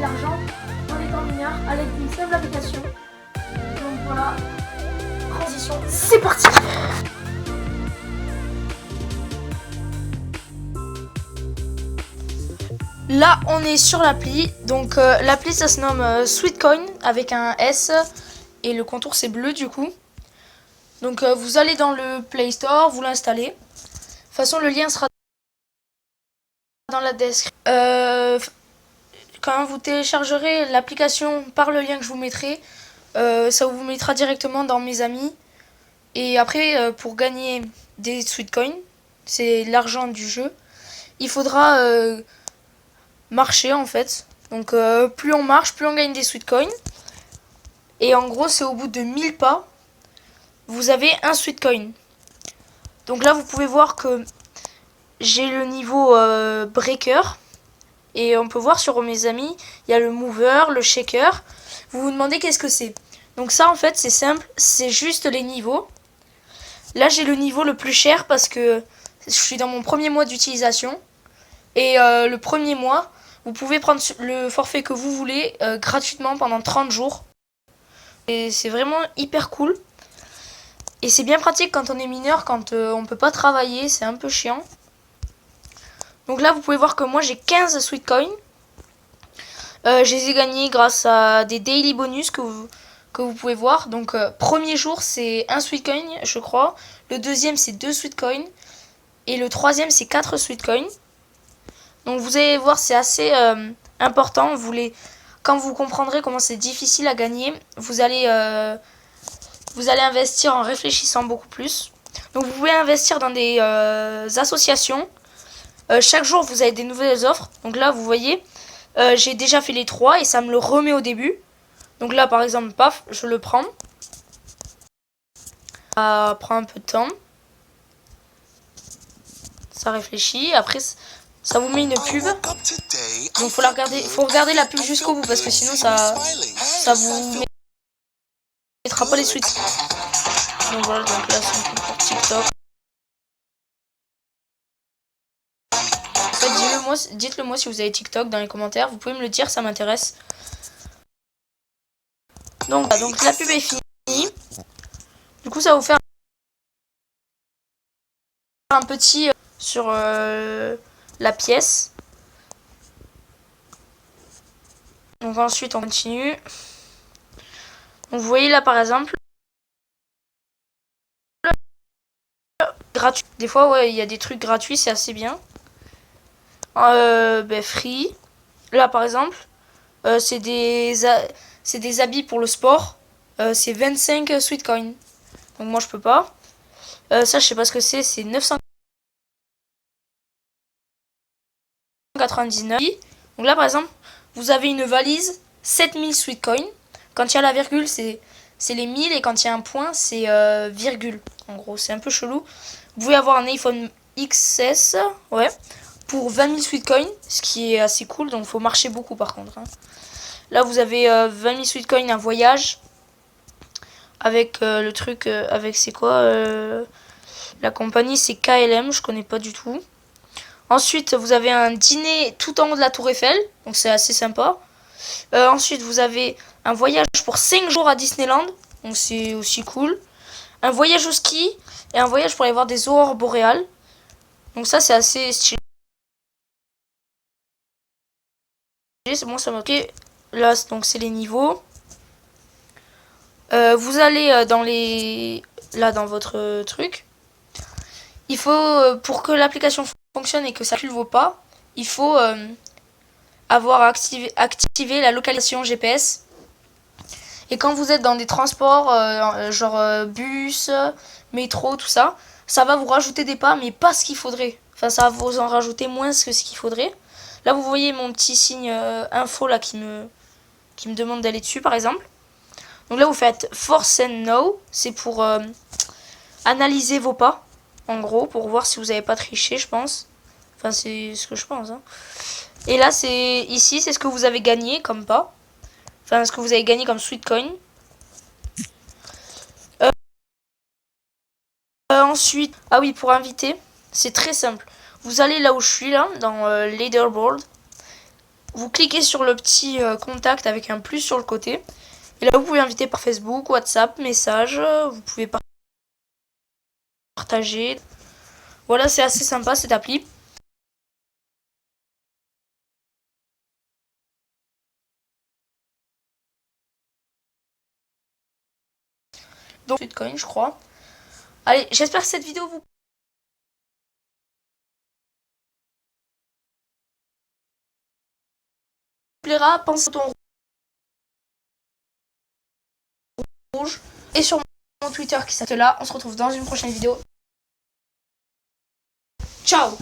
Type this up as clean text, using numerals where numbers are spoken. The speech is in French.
de l'argent en étant mineur à l'aide d'une simple application. Donc voilà, transition, c'est parti. Là, on est sur l'appli. Donc l'appli, ça se nomme Sweetcoin avec un S et le contour c'est bleu du coup. Donc vous allez dans le Play Store, vous l'installez. De toute façon, le lien sera dans la description. Quand vous téléchargerez l'application par le lien que je vous mettrai, ça vous mettra directement dans mes amis. Et après, pour gagner des Sweetcoins, c'est l'argent du jeu, il faudra marcher en fait. Donc plus on marche, plus on gagne des Sweetcoins. Et en gros, c'est au bout de 1000 pas, vous avez un Sweetcoin. Donc là, vous pouvez voir que j'ai le niveau Breaker. Et on peut voir sur mes amis, il y a le Mover, le Shaker. Vous vous demandez qu'est-ce que c'est. Donc ça, en fait, c'est simple, c'est juste les niveaux. Là, j'ai le niveau le plus cher parce que je suis dans mon premier mois d'utilisation. Et le premier mois, vous pouvez prendre le forfait que vous voulez gratuitement pendant 30 jours. Et c'est vraiment hyper cool. Et c'est bien pratique quand on est mineur, quand on peut pas travailler, c'est un peu chiant. Donc là, vous pouvez voir que moi, j'ai 15 Sweetcoins. Je les ai gagnés grâce à des daily bonus que vous pouvez voir. Donc, premier jour, c'est 1 Sweetcoin, je crois. Le deuxième, c'est 2 Sweetcoins. Et le troisième, c'est 4 Sweetcoins. Donc, vous allez voir, c'est assez important. Quand vous comprendrez comment c'est difficile à gagner, vous allez investir en réfléchissant beaucoup plus. Donc, vous pouvez investir dans des associations. Chaque jour, vous avez des nouvelles offres. Donc là, vous voyez, j'ai déjà fait les 3 et ça me le remet au début. Donc là, par exemple, paf, je le prends. Ça prend un peu de temps. Ça réfléchit. Après, ça vous met une pub. Donc faut regarder la pub jusqu'au bout parce que sinon ça vous mettra pas les suites. Donc voilà, donc là c'est une pub pour TikTok. En fait, dites-le moi si vous avez TikTok dans les commentaires. Vous pouvez me le dire, ça m'intéresse. Donc la pub est finie. Du coup, ça va vous faire un petit sur la pièce. Donc ensuite, on continue. Donc vous voyez là, par exemple, gratuit. Des fois, ouais, il y a des trucs gratuits, c'est assez bien. Free. Là, par exemple, c'est des habits pour le sport. C'est 25 Sweetcoins. Donc moi, je peux pas. Ça, je sais pas ce que c'est. C'est 999. Donc là, par exemple, vous avez une valise 7000 Sweetcoins. Quand il y a la virgule, c'est les 1000. Et quand il y a un point, c'est virgule. En gros, c'est un peu chelou. Vous pouvez avoir un iPhone XS. Ouais. Pour 20 000 Sweetcoins. Ce qui est assez cool. Donc, il faut marcher beaucoup par contre. Hein. Là, vous avez 20 000 Sweetcoins, un voyage. Avec le truc. Avec c'est quoi la compagnie, c'est KLM. Je connais pas du tout. Ensuite, vous avez un dîner tout en haut de la Tour Eiffel. Donc, c'est assez sympa. Ensuite, vous avez un voyage pour 5 jours à Disneyland. Donc, c'est aussi cool. Un voyage au ski. Et un voyage pour aller voir des aurores boréales. Donc, ça, c'est assez stylé. Moi, ça m'a... Ok, là, donc, c'est les niveaux. Vous allez dans votre truc. Il faut, pour que l'application fonctionne et que ça ne vos pas, il faut avoir activé la localisation GPS. Et quand vous êtes dans des transports, genre bus, métro, tout ça, ça va vous rajouter des pas, mais pas ce qu'il faudrait. Enfin, ça va vous en rajouter moins que ce qu'il faudrait. Là, vous voyez mon petit signe info là qui me demande d'aller dessus, par exemple. Donc là, vous faites Force and No. C'est pour analyser vos pas, en gros, pour voir si vous n'avez pas triché, je pense. Enfin, c'est ce que je pense. Hein. Et là, ici, c'est ce que vous avez gagné comme pas. Enfin, ce que vous avez gagné comme Sweetcoin. Ensuite, ah oui, pour inviter, c'est très simple. Vous allez là où je suis, là, dans Leaderboard. vous cliquez sur le petit contact avec un plus sur le côté. Et là, vous pouvez inviter par Facebook, WhatsApp, message. Vous pouvez partager. Voilà, c'est assez sympa cette appli. Donc, Bitcoin, je crois. Allez, j'espère que cette vidéo vous plaira. Pensez au bouton rouge et sur mon Twitter qui s'appelle là. On se retrouve dans une prochaine vidéo. Ciao!